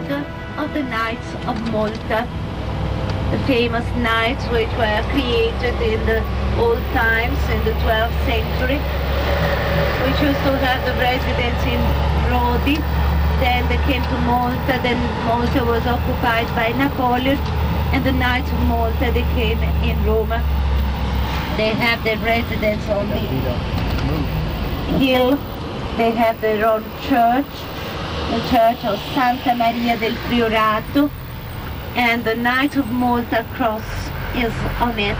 order of the Knights of Malta, the famous knights which were created in the old times in the 12th century, which used to have the residence in Rodi. Then they came to Malta, then Malta was occupied by Napoleon, and the Knights of Malta, they came in Rome. They have their residence on the hill. They have their own church, the Church of Santa Maria del Priorato, and the Knights of Malta cross is on it.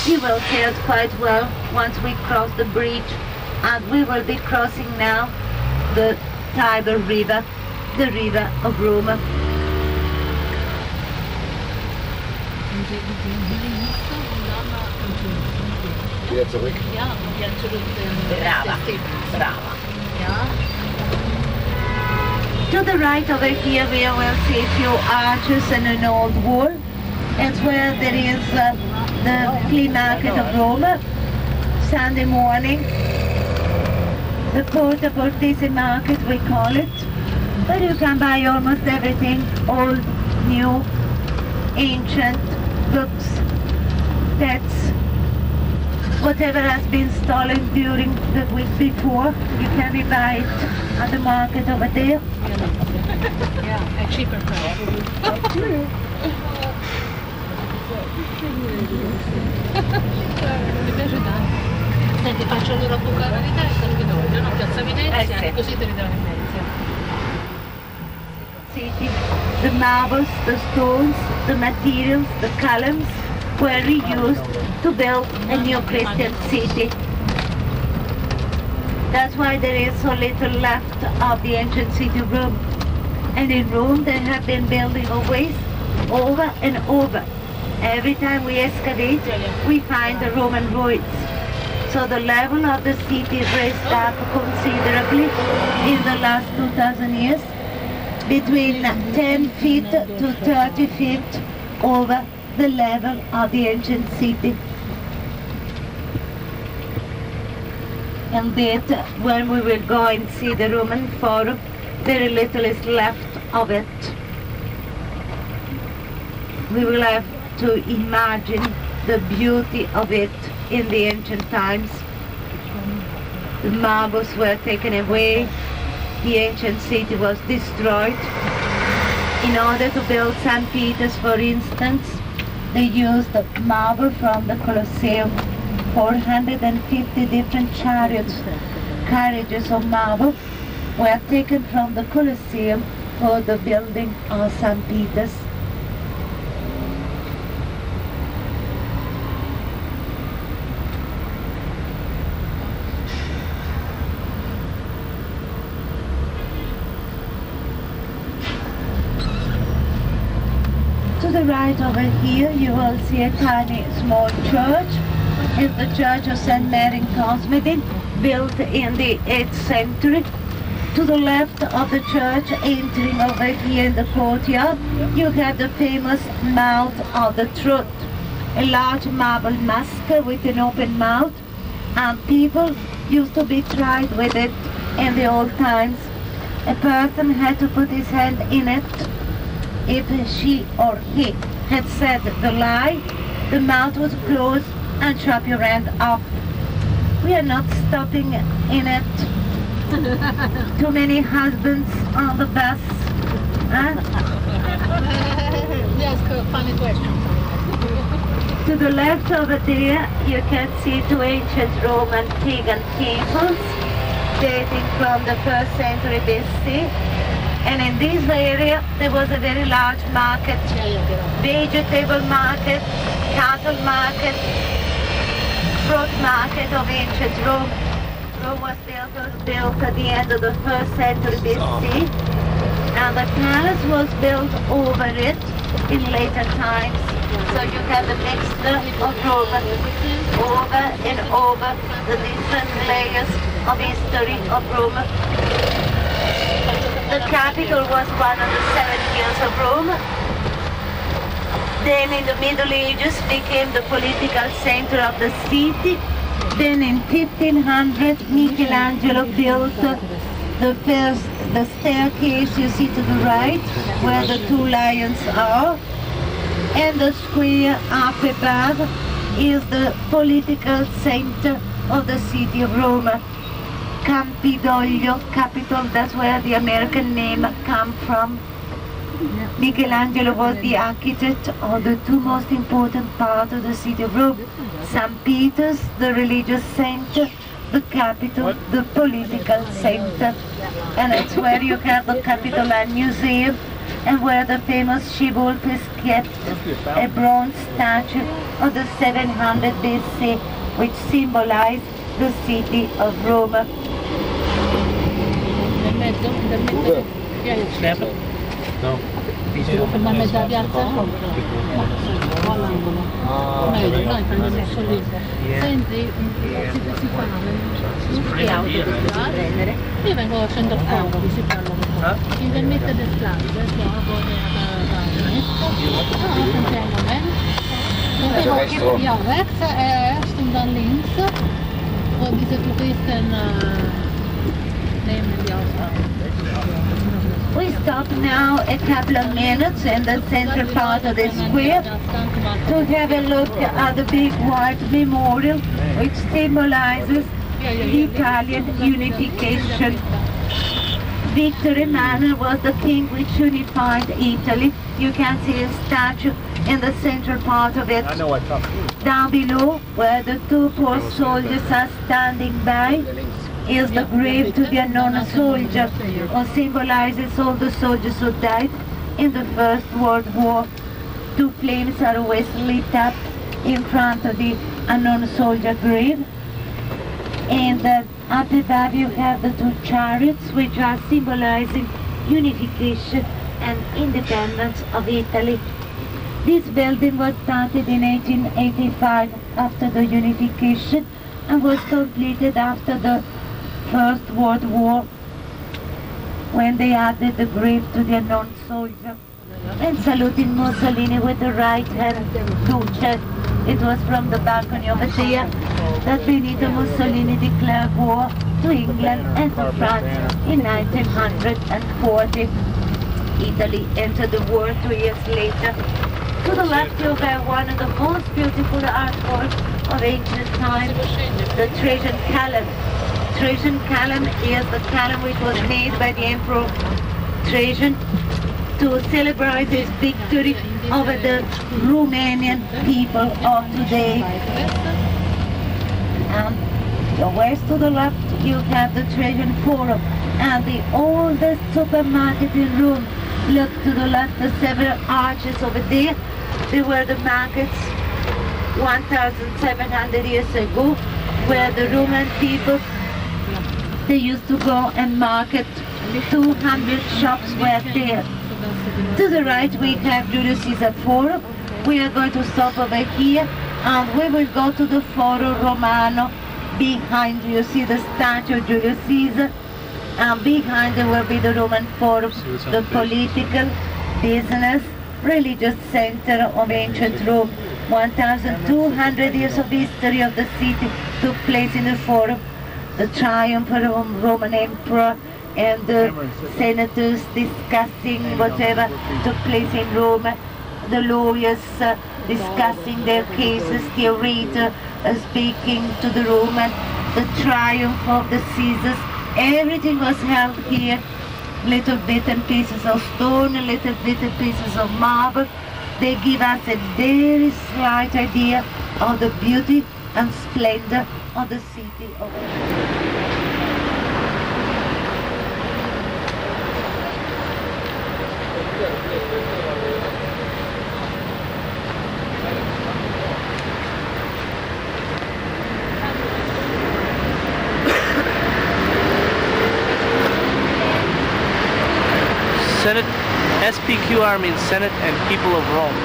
You will see it quite well once we cross the bridge, and we will be crossing now the Tiber River, the river of Rome. Wieder zurück. Ja, und wieder zurück. Brava. Ja. To the right over here we will see a few arches and an old wall. That's where there is the flea market of Rome, Sunday morning. The Porta Portese market we call it, where you can buy almost everything, old, new, ancient, books, pets, whatever has been stolen during the week before, you can buy it at the market over there. Yeah, a cheaper price. Mi piace tanto. Senti, faccio allora bucare di testa, non mi voglio, no? Piazza Venezia, sì. così te ritrovo in Venezia. City, the marbles, the stones, the materials, the columns were reused to build a new Christian city. That's why there is so little left of the ancient city of Rome. And in Rome they have been building always over and over. Every time we excavate, we find the Roman ruins. So the level of the city raised up considerably in the last 2,000 years, between 10 feet to 30 feet over the level of the ancient city. And that when we will go and see the Roman Forum, very little is left of it. We will have to imagine the beauty of it in the ancient times. The marbles were taken away, the ancient city was destroyed. In order to build St. Peter's, for instance, they used marble from the Colosseum. 450 different carriages of marble were taken from the Colosseum for the building of St. Peter's. To the right over here you will see a tiny small church. It's the Church of St. Mary Cosmedin, built in the 8th century. To the left of the church, entering over here in the courtyard, you have the famous Mouth of the Truth, a large marble mask with an open mouth, and people used to be tried with it in the old times. A person had to put his hand in it. If she or he had said the lie, the mouth was closed and chop your hand off. We are not stopping in it. Too many husbands on the bus. Huh? Ask a funny question. To the left over there, you can see two ancient Roman pagan temples dating from the 1st century BC. And in this area, there was a very large market, vegetable market, cattle market, fruit market of ancient Rome. Rome was built at the end of the 1st century BC, and the palace was built over it in later times. So you have a mixture of Rome over and over the different layers of history of Rome. The capital was one of the 7 hills of Rome. Then in the Middle Ages became the political center of the city. Then in 1500 Michelangelo built The staircase you see to the right, where the two lions are, and the square up above is the political center of the city of Rome. Campidoglio, capital, that's where the American name comes from. Michelangelo was the architect of the two most important parts of the city of Rome. St. Peter's, the religious center, the capital, the political center. And it's where you have the Capitoline Museum and where the famous she-wolf is kept, a bronze statue of the 700 BC, which symbolized the city of Rome. No. Devo fermarmi a dare piazza? No, all'angolo. Meglio, noi prendiamo il solito. Senti, si fa che auto devi prendere? Io vengo a scendere fuori, si parla un po'. In der Mitte des Landes, ja, wo der sentiamo bene. Ja, rechts erst und dann links, wo diese Touristen nehmen die Ausfahrt. We stop now a couple of minutes in the central part of the square to have a look at the big white memorial which symbolizes the Italian unification. Victor Emmanuel was the king which unified Italy. You can see a statue in the central part of it. Down below, where the two poor soldiers are standing by, is the grave to the unknown soldier, or symbolizes all the soldiers who died in the First World War. Two flames are always lit up in front of the unknown soldier grave. And up above you have the two chariots, which are symbolizing unification and independence of Italy. This building was started in 1885 after the unification and was completed after the First World War, when they added the grave to the unknown soldier. And saluting Mussolini with the right hand, Duce. It was from the balcony over there that Benito Mussolini declared war to England and to France in 1940. Italy entered the war 2 years later. To the left you have one of the most beautiful artworks of ancient times, the Trajan Column. Trajan Column is the column which was made by the Emperor Trajan to celebrate his victory over the Romanian people of today. West to the left you have the Trajan Forum and the oldest supermarket in Rome. Look to the left, the several arches over there. They were the markets 1,700 years ago, where the Roman people, they used to go and market. 200 shops were there. To the right we have Julius Caesar Forum. We are going to stop over here and we will go to the Forum Romano. Behind you see the statue of Julius Caesar, and behind there will be the Roman Forum, the political, business, religious center of ancient Rome. 1,200 years of history of the city took place in the Forum. The triumph of the Roman Emperor and the senators discussing whatever took place in Rome, the lawyers discussing their cases, the orator speaking to the Roman, the triumph of the Caesars. Everything was held here, little bit and pieces of stone, little bit and pieces of marble. They give us a very slight idea of the beauty and splendor of the city of Senate, SPQR means Senate and People of Rome.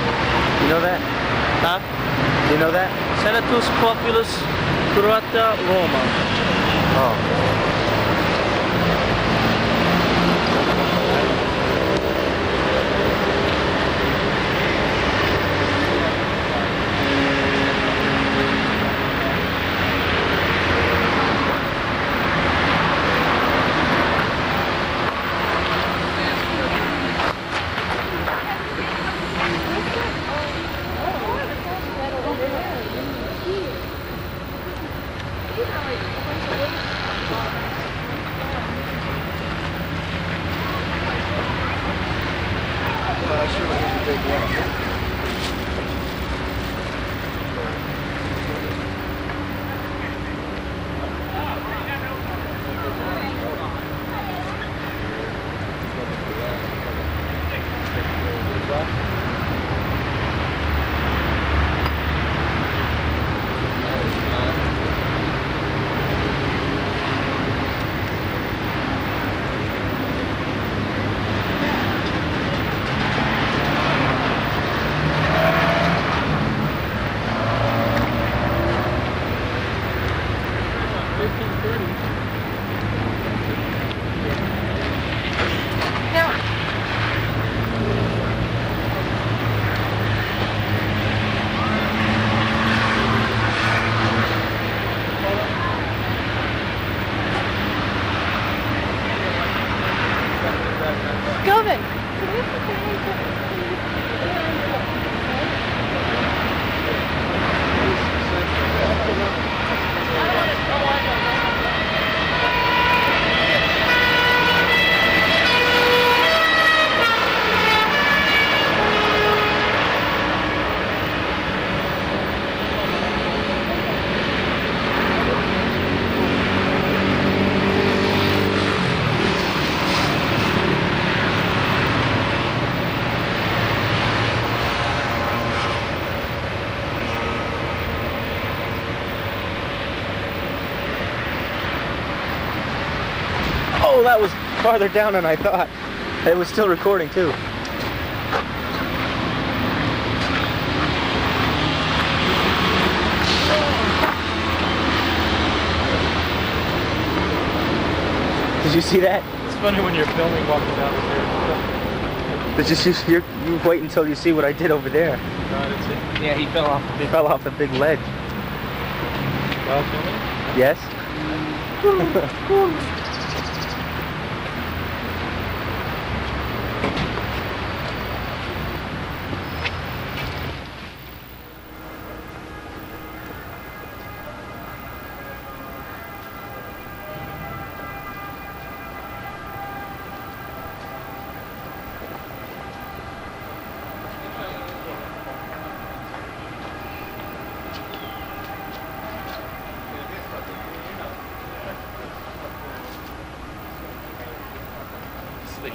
You know that? Huh? You know that? Senatus Populus Curata Roma. Oh. big one. Oh, that was farther down than I thought. It was still recording too. Did you see that? It's funny when you're filming walking down the stairs. You wait until you see what I did over there. No, I didn't see. Yeah, he fell off. They fell off the big ledge. While filming? Yes? Sleep.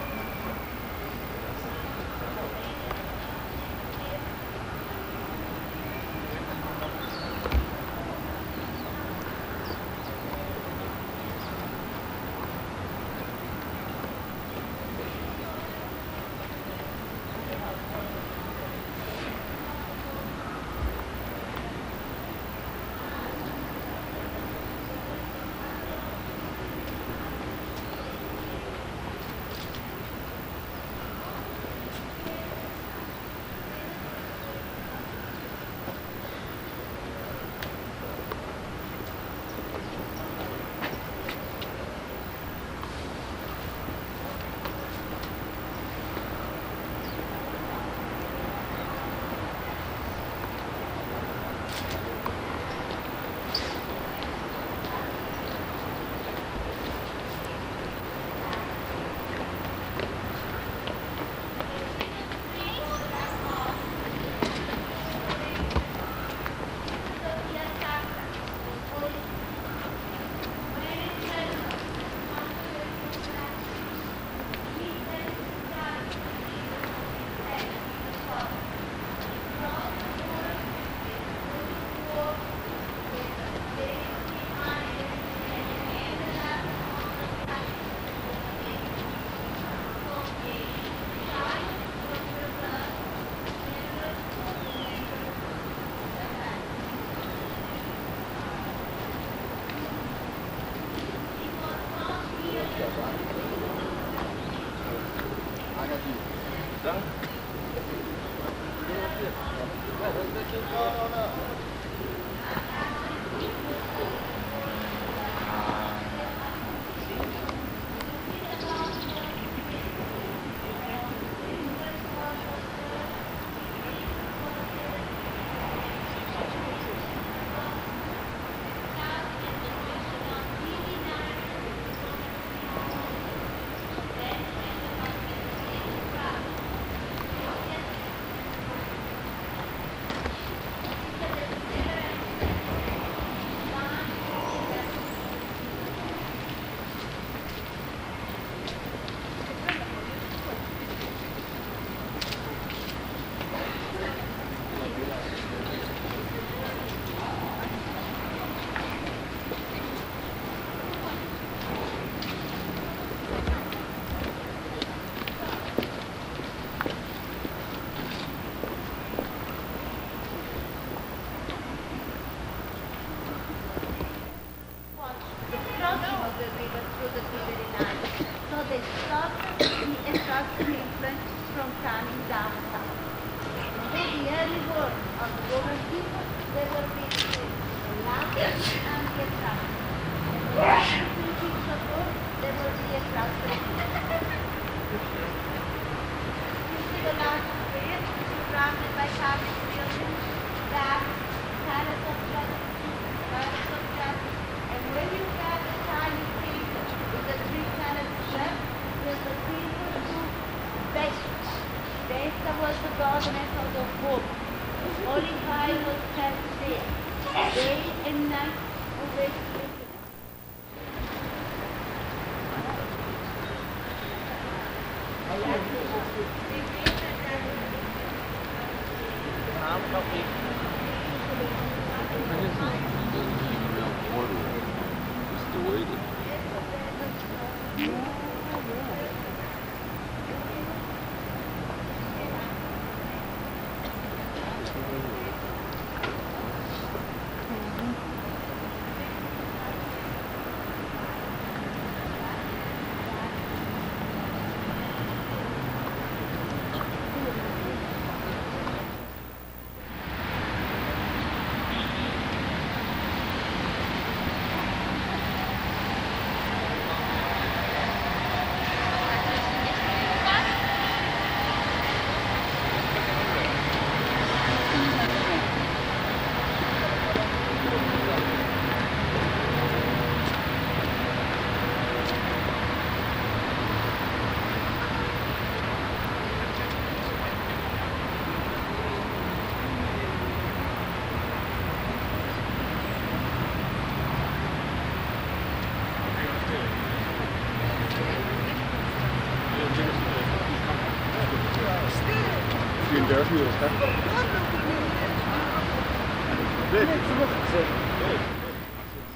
Roman people, there will be the lamp and the attraction. And when the feet of God, there will be a cluster. You see the large square surrounded by Catholic buildings, that palace of justice, palace of justice. And when you have the tiny table with the three colored steps, there's the table to Vesta. Vesta was the goddess of the hope. Holy fire was kept there. Day and night always sleeping.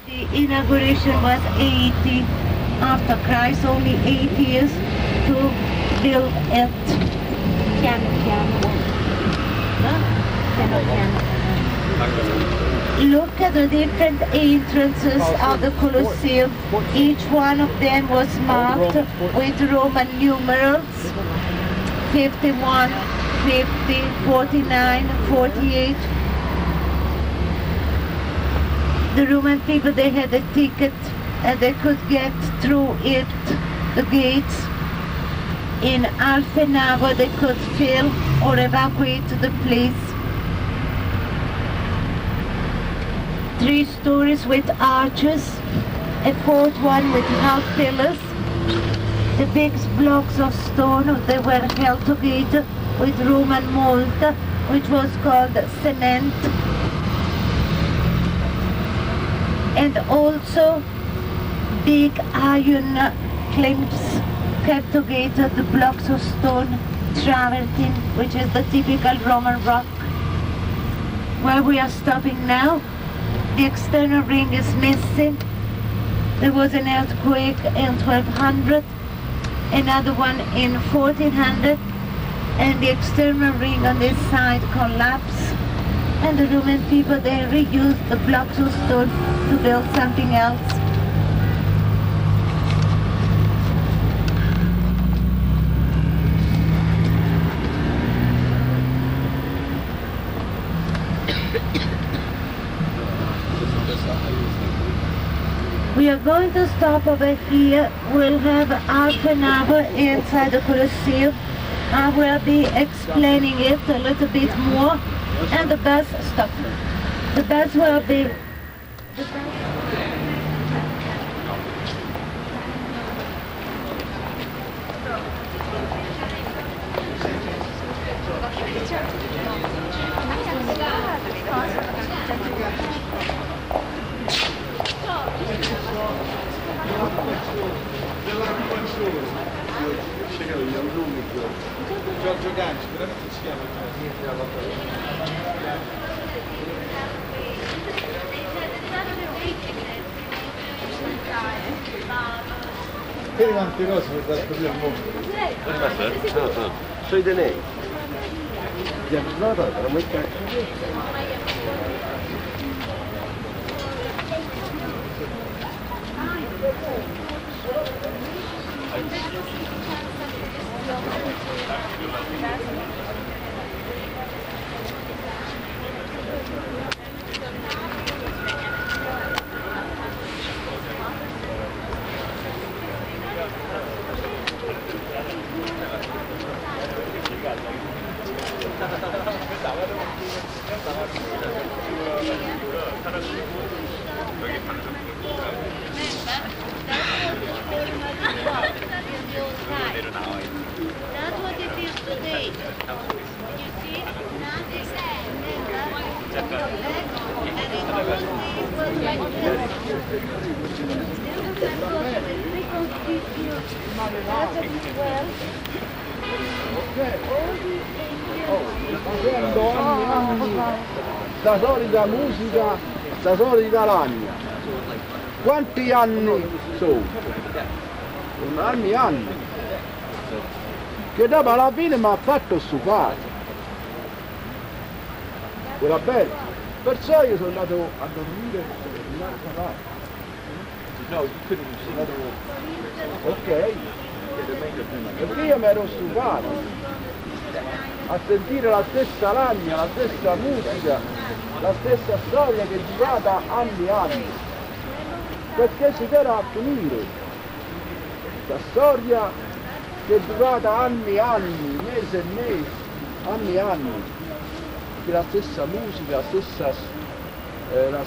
The inauguration was 80 after Christ, only 8 years to build it. Look at the different entrances of the Colosseum. Each one of them was marked with Roman numerals: 51, 50, 49, 48. The Roman people, they had a ticket and they could get through it, the gates. In half an hour they could fill or evacuate the place. 3 stories with arches, a 4th one with half pillars. The big blocks of stone, they were held together with Roman mold, which was called cement. And also big iron clamps kept together the blocks of stone, travertine, which is the typical Roman rock. Where we are stopping now, the external ring is missing. There was an earthquake in 1200, another one in 1400, and the external ring on this side collapsed. And the Roman people, they reused the blocks of stone to build something else. We are going to stop over here. We'll have half an hour inside the Colosseum. I will be explaining it a little bit more. And the bus stopped. The bus will be... Giorgio Ganci, veramente si chiama? Che tante cose per dare così al mondo. Soy de lei. No, no, muy caro. That's what it is today. You see? Now this and in those days was like this. Facendo anni sta solita musica, sta solita lagna. Quanti anni sono? Sono anni. Che dopo alla fine mi ha fatto stufare. Quella bella. Perciò io sono andato a dormire in un'altra parte. No, you couldn't have seen Ok. Perché io mi ero stufato a sentire la stessa lagna, la stessa musica, la stessa storia che è durata anni. Perché si era a finire. La storia che è durata anni, mesi e mesi, anni. Che la stessa musica, la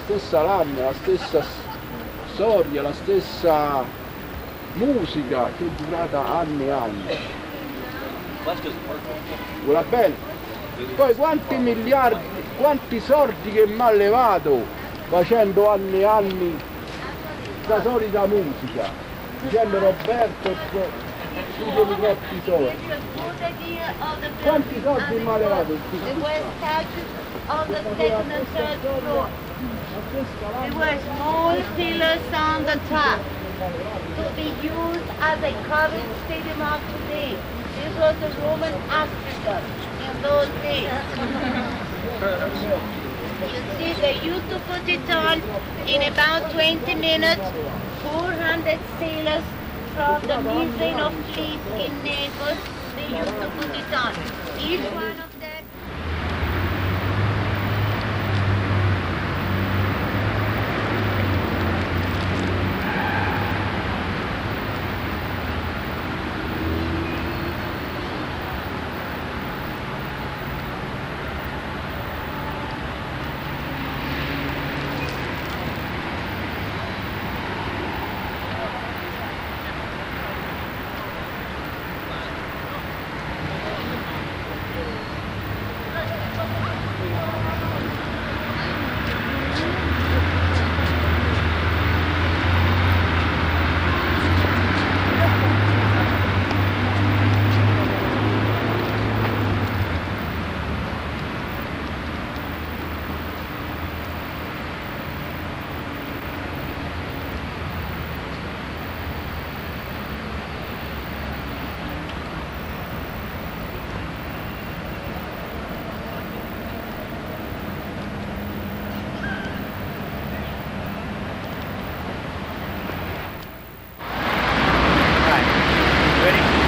stessa lagna, la stessa storia, la stessa musica che è durata anni. Va bene? Poi quanti miliardi, quanti soldi che mi ha levato facendo anni la solita musica, dicendo Roberto, tu devi troppi soldi. Quanti soldi mi ha levato? On the second and third floor. There were small pillars on the top to be used as a current stadium of today. This was the Roman Africa in those days. You see, they used to put it on in about 20 minutes. 400 sailors from the Museum of Fleet in Naples, they used to put it on. Each one of them.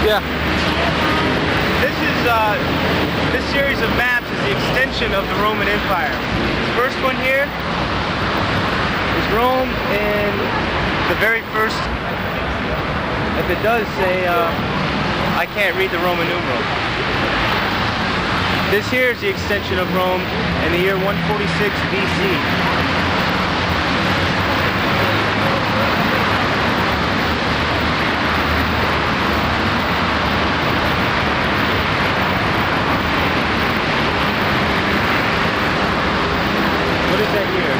Yeah. This series of maps is the extension of the Roman Empire. This first one here is Rome in the very first, if it does say, I can't read the Roman numeral. This here is the extension of Rome in the year 146 BC. What is that year?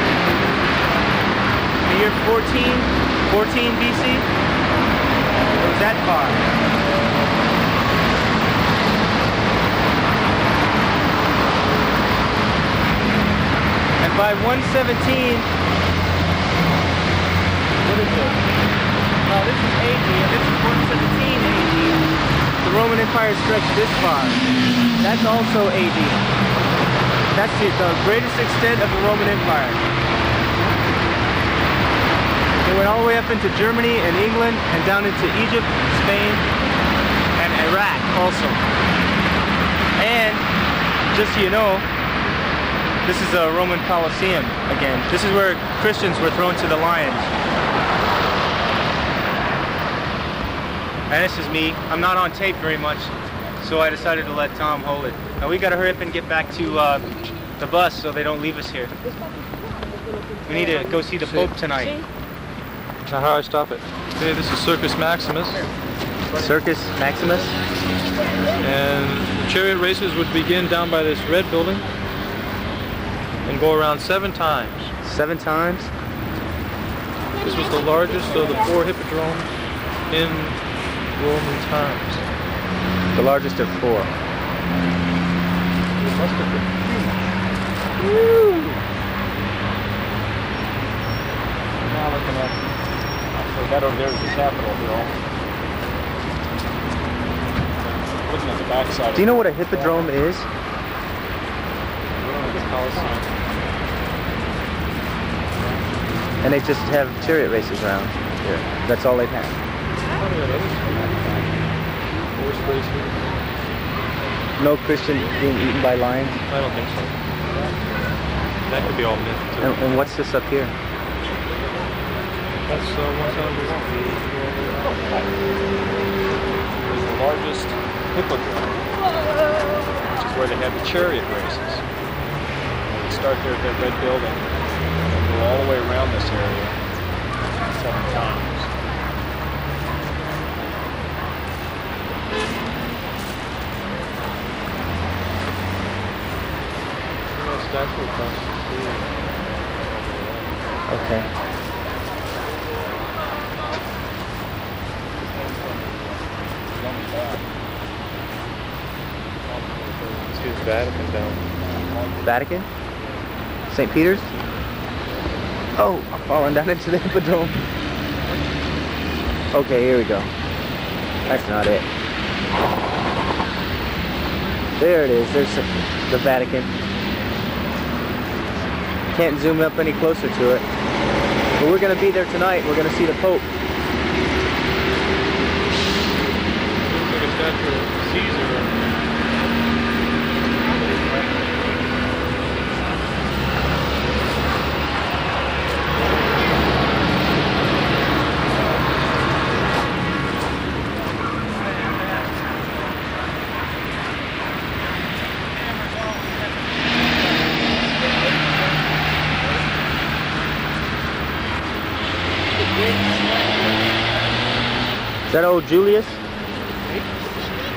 The year 14 BC? It was that far. And by 117, what is it? No, this is AD, and this is 117 AD. The Roman Empire stretched this far. That's also AD. That's the greatest extent of the Roman Empire. They went all the way up into Germany and England and down into Egypt, Spain, and Iraq also. And, just so you know, This is a Roman Colosseum again. This is where Christians were thrown to the lions. And this is me. I'm not on tape very much, so I decided to let Tom hold it. Now we gotta hurry up and get back to the bus so they don't leave us here. We need to go see the Pope tonight. Now how do I stop it? Okay, this is Circus Maximus. Circus Maximus? And the chariot races would begin down by this red building and go around 7 times. 7 times? This was the largest of the 4 hippodromes in Roman times. The largest of 4. It must have been huge. Now looking at, so that over there is the Capitol Hill. Looking at the backside. Do you know what a hippodrome is? The Colosseum. And they just have chariot races around here. That's all they've had. Horse races. No Christian being eaten by lions? I don't think so. That could be all myth too. And what's this up here? That's 171. It's the largest hippodrome, which is where they have the chariot races. They start there at that red building and go all the way around this area 7 times. Statue across the street. Okay. Let's use Vatican down. Vatican? St. Peter's? Oh, I'm falling down into the hippodrome. Okay, here we go. That's not it. There it is. There's the Vatican. Can't zoom up any closer to it. But we're going to be there tonight. We're going to see the Pope. Looks like a statue of Caesar. Is that old Julius?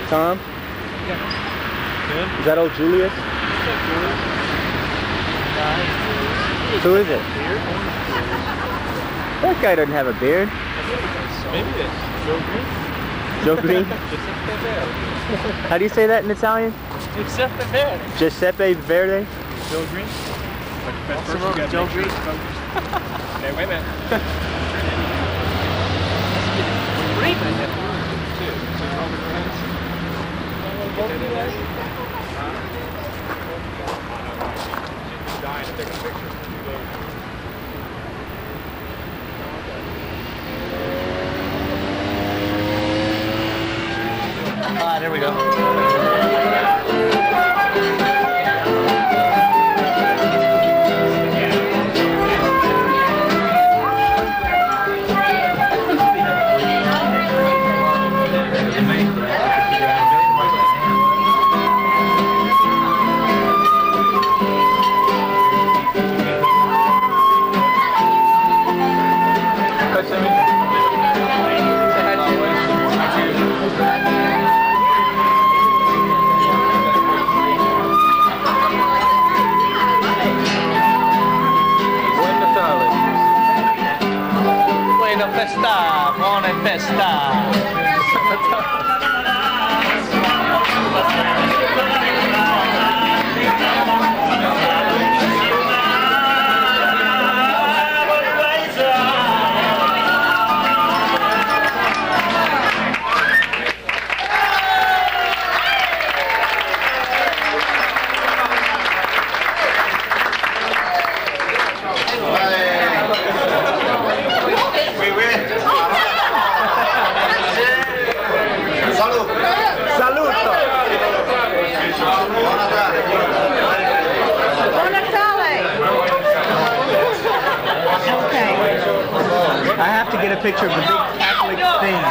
Tom? Yeah. Is that old Julius? Who is it? That guy doesn't have a beard. Maybe it's Joe Green. Joe Green? How do you say that in Italian? Giuseppe Verde. Giuseppe Verde? Joe Green? Joe Green? Hey, wait a minute. There we go. picture of the big Catholic thing.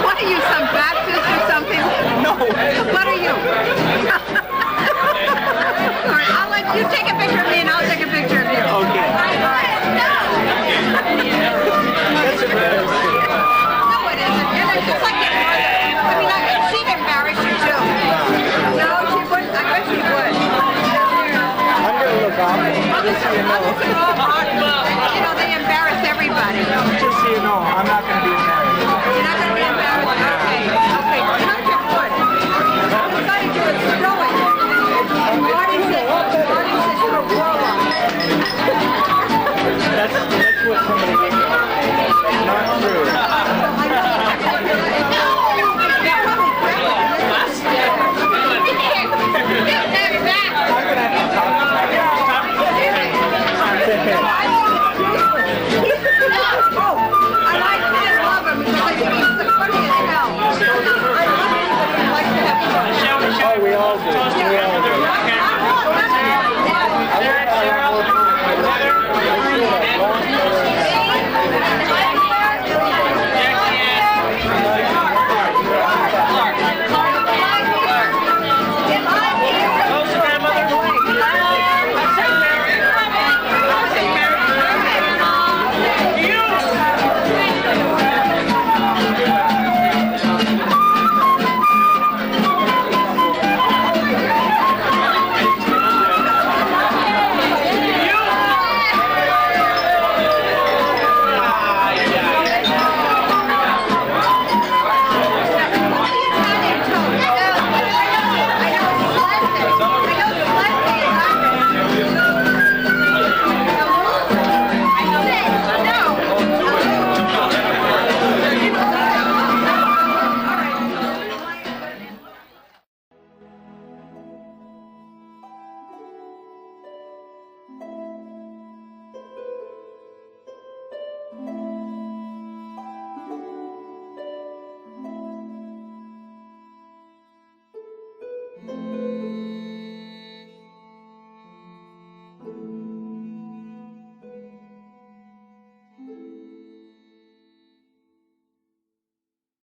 What are you, some Baptist or something? No. What are you? All right, I'll let you take a picture of me and I'll take a picture of you. Okay. All right. That's embarrassing. No, it isn't. You're like, just like your mother. I mean, she'd embarrass you too. No, she wouldn't. I bet she would. I'm gonna look off. Just so you know.